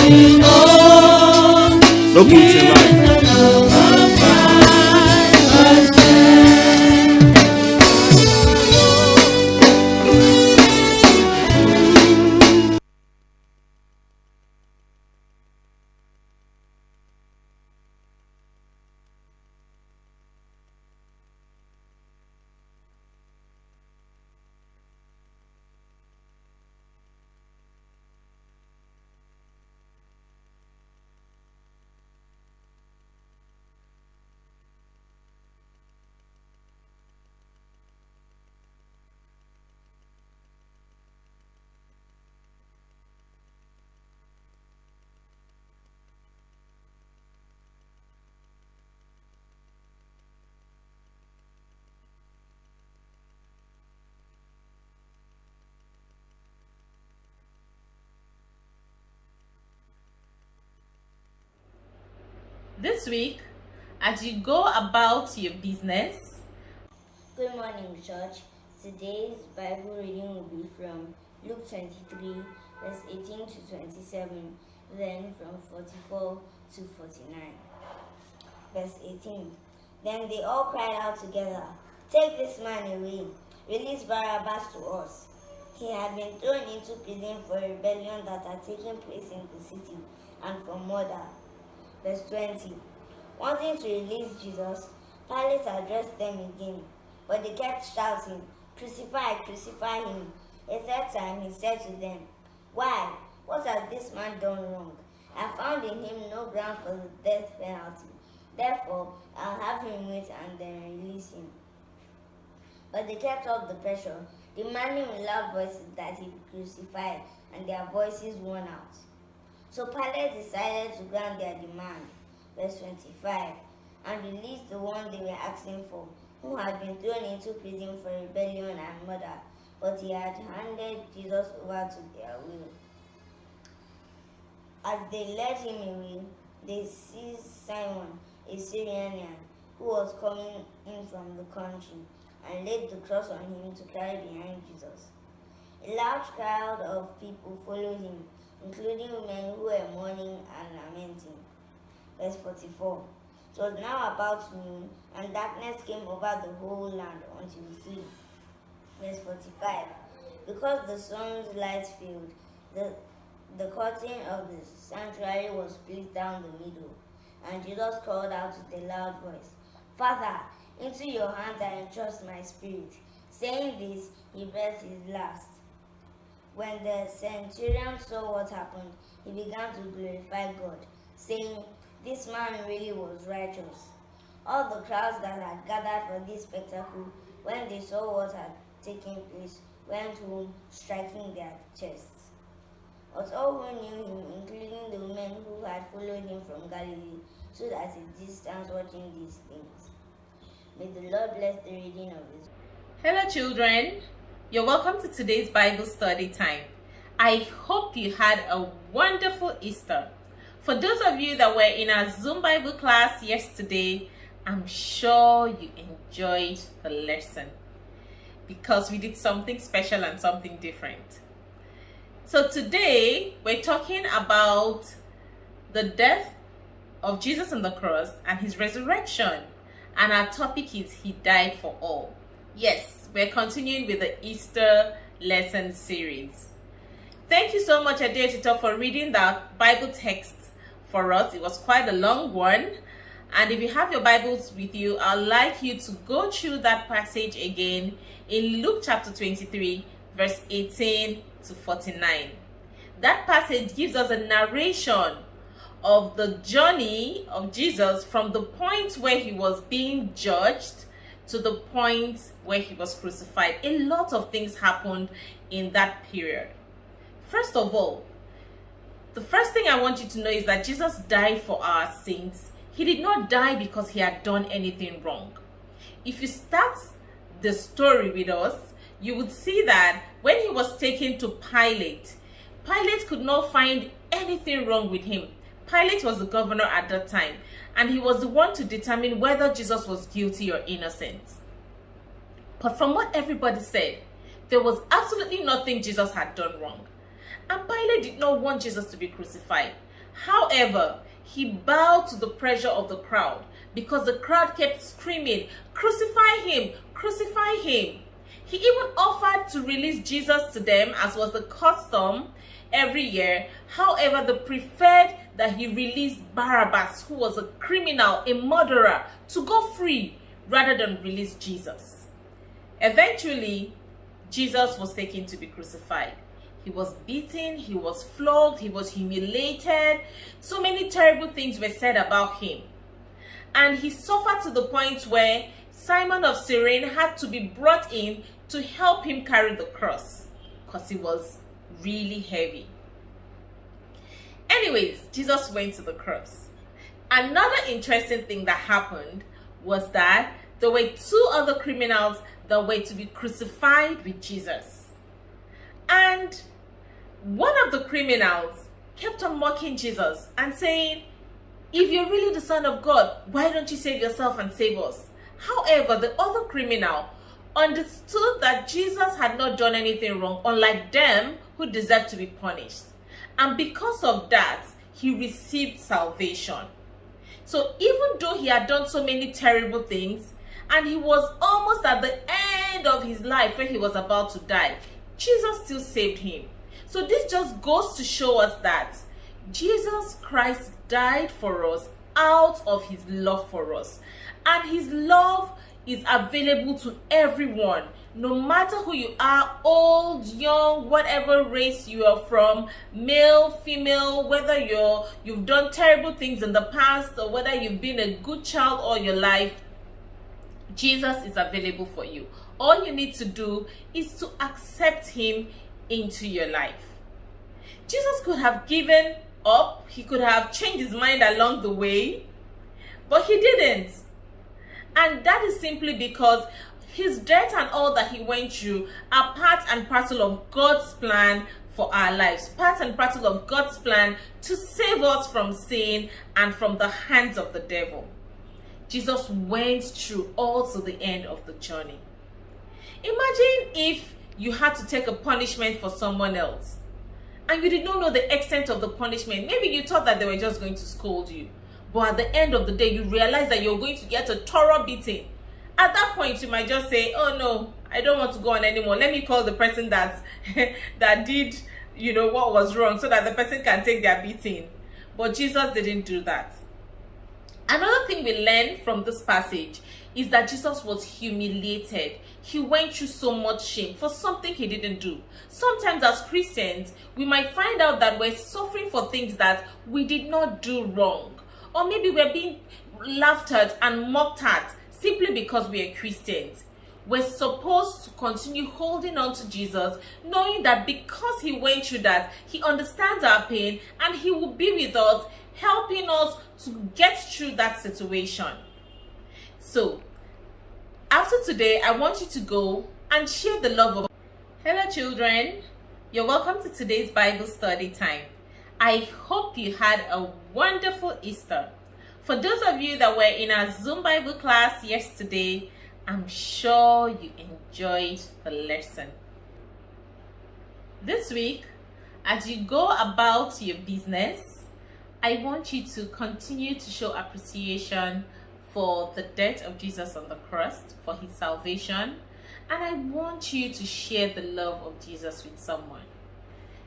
No peace in life. This week, as you go about your business. Good morning, church. Today's Bible reading will be from Luke 23, verse 18 to 27, then from 44 to 49. Verse 18. Then they all cried out together, "Take this man away. Release Barabbas to us." He had been thrown into prison for rebellion that had taken place in the city and for murder. Verse 20. Wanting to release Jesus, Pilate addressed them again, but they kept shouting, "Crucify, crucify him." A third time he said to them, "Why? What has this man done wrong? I found in him no ground for the death penalty. Therefore, I'll have him wait and then release him." But they kept up the pressure, demanding with loud voices that he be crucified, and their voices won out. So Pilate decided to grant their demand, verse 25, and released the one they were asking for, who had been thrown into prison for rebellion and murder, but he had handed Jesus over to their will. As they led him away, they seized Simon, a Syrian, who was coming in from the country, and laid the cross on him to carry behind Jesus. A large crowd of people followed him, including women who were mourning and lamenting. Verse 44. It was now about noon, and darkness came over the whole land until 3. Verse 45. Because the sun's light failed, the curtain of the sanctuary was split down the middle, and Jesus called out with a loud voice, "Father, into your hands I entrust my spirit." Saying this, he breathed his last. When the centurion saw what happened, he began to glorify God, saying, "This man really was righteous." All the crowds that had gathered for this spectacle, when they saw what had taken place, went home striking their chests. But all who knew him, including the women who had followed him from Galilee, stood at a distance watching these things. May the Lord bless the reading of his word. Hello, children. You're welcome to today's Bible study time. I hope you had a wonderful Easter. For those of you that were in our Zoom Bible class yesterday, I'm sure you enjoyed the lesson because we did something special and something different. So today, we're talking about the death of Jesus on the cross and his resurrection. And our topic is He Died for All. Yes, we're continuing with the Easter lesson series. Thank you so much, Adeotito, for reading that Bible text for us. It was quite a long one. And if you have your Bibles with you, I'd like you to go through that passage again in Luke chapter 23, verse 18 to 49. That passage gives us a narration of the journey of Jesus from the point where he was being judged to the point where he was crucified. A lot of things happened in that period. First of all, the first thing I want you to know is that Jesus died for our sins. He did not die because he had done anything wrong. If you start the story with us, you would see that when he was taken to Pilate, Pilate could not find anything wrong with him. Pilate was the governor at that time, and he was the one to determine whether Jesus was guilty or innocent. But from what everybody said, there was absolutely nothing Jesus had done wrong. And Pilate did not want Jesus to be crucified. However, he bowed to the pressure of the crowd because the crowd kept screaming, "Crucify him! Crucify him!" He even offered to release Jesus to them, as was the custom every year. However, they preferred that he release Barabbas, who was a criminal, a murderer, to go free rather than release Jesus. Eventually, Jesus was taken to be crucified. He was beaten, he was flogged, he was humiliated. So many terrible things were said about him. And he suffered to the point where Simon of Cyrene had to be brought in to help him carry the cross because it was really heavy. Anyways, Jesus went to the cross. Another interesting thing that happened was that there were two other criminals that were to be crucified with Jesus. And one of the criminals kept on mocking Jesus and saying, "If you're really the Son of God, why don't you save yourself and save us?" However, the other criminal understood that Jesus had not done anything wrong, unlike them who deserved to be punished. And because of that, he received salvation. So even though he had done so many terrible things, and he was almost at the end of his life when he was about to die, Jesus still saved him. So this just goes to show us that Jesus Christ died for us out of his love for us. And his love is available to everyone, no matter who you are, old, young, whatever race you are from, male, female, whether you've done terrible things in the past or whether you've been a good child all your life. Jesus is available for you. All you need to do is to accept him into your life. Jesus could have given up, he could have changed his mind along the way, but he didn't. And that is simply because his death and all that he went through are part and parcel of God's plan for our lives, part and parcel of God's plan to save us from sin and from the hands of the devil. Jesus went through all to the end of the journey. Imagine if you had to take a punishment for someone else and you did not know the extent of the punishment. Maybe you thought that they were just going to scold you, but at the end of the day, you realize that you're going to get a thorough beating. At that point, you might just say, "Oh no, I don't want to go on anymore. Let me call the person that did, what was wrong, so that the person can take their beating." But Jesus didn't do that. Another thing we learn from this passage is that Jesus was humiliated. He went through so much shame for something he didn't do. Sometimes as Christians, we might find out that we're suffering for things that we did not do wrong. Or maybe we're being laughed at and mocked at simply because we are Christians. We're supposed to continue holding on to Jesus, knowing that because he went through that, he understands our pain and he will be with us, helping us to get through that situation. So, after today, I want you to go and share the love of. Hello children, you're welcome to today's Bible study time. I hope you had a wonderful Easter. For those of you that were in our Zoom Bible class yesterday, I'm sure you enjoyed the lesson. This week, as you go about your business, I want you to continue to show appreciation for the death of Jesus on the cross, for his salvation, and I want you to share the love of Jesus with someone.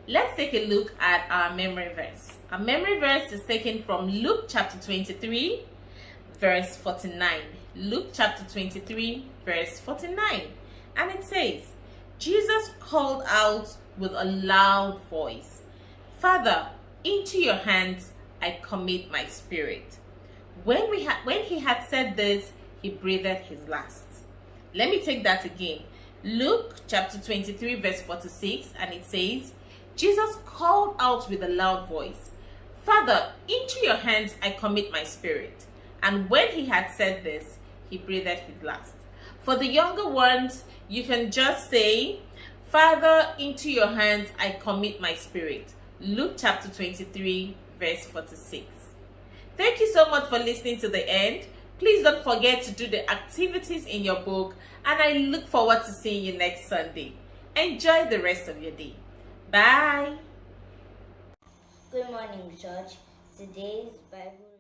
Let's take a look at our memory verse. Our memory verse is taken from Luke chapter 23, verse 49. Luke chapter 23, verse 49. And it says, Jesus called out with a loud voice, "Father, into your hands I commit my spirit." When he had said this, he breathed his last. Let me take that again. Luke chapter 23, verse 46, and it says, Jesus called out with a loud voice, "Father, into your hands I commit my spirit." And when he had said this, he breathed his last. For the younger ones, you can just say, "Father, into your hands I commit my spirit." Luke chapter 23, verse 46. Thank you so much for listening to the end. Please don't forget to do the activities in your book, and I look forward to seeing you next Sunday. Enjoy the rest of your day. Bye. Good morning, church. Today's Bible